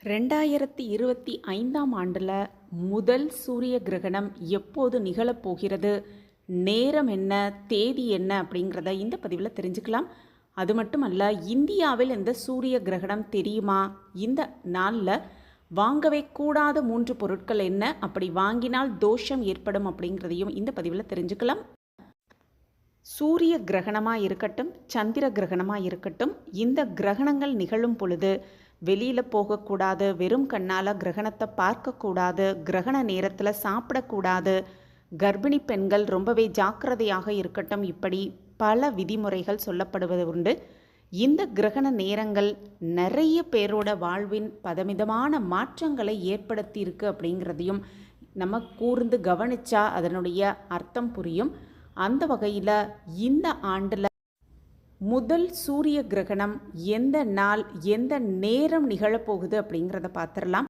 2025ஆம் ஆண்டில் முதல் சூரிய கிரகணம் எப்போது நிகழப்போகிறது, நேரம் என்ன, தேதி என்ன அப்படிங்கிறத இந்த பதிவில் தெரிஞ்சுக்கலாம். அது மட்டுமல்ல, இந்தியாவில் இந்த சூரிய கிரகணம் தெரியுமா, இந்த நாளில் வாங்கவே கூடாத 3 பொருட்கள் என்ன, அப்படி வாங்கினால் தோஷம் ஏற்படும் அப்படிங்கிறதையும் இந்த பதிவில் தெரிஞ்சுக்கலாம். சூரிய கிரகணமாக இருக்கட்டும், சந்திர கிரகணமாக இருக்கட்டும், இந்த கிரகணங்கள் நிகழும் பொழுது வெளியில் போகக்கூடாது, வெறும் கண்ணால் கிரகணத்தை பார்க்கக்கூடாது, கிரகண நேரத்தில் சாப்பிடக்கூடாது, கர்ப்பிணி பெண்கள் ரொம்பவே ஜாக்கிரதையாக இருக்கட்டும், இப்படி பல விதிமுறைகள் சொல்லப்படுவது உண்டு. இந்த கிரகண நேரங்கள் நிறைய பேரோட வாழ்வின் பதமிதமான மாற்றங்களை ஏற்படுத்தியிருக்கு அப்படிங்கிறதையும் நம்ம கூர்ந்து கவனிச்சா அதனுடைய அர்த்தம் புரியும். அந்த வகையில் இந்த ஆண்டில் முதல் சூரிய கிரகணம் எந்த நாள், எந்த நேரம் நிகழப்போகுது அப்படிங்கிறத பார்த்துடலாம்.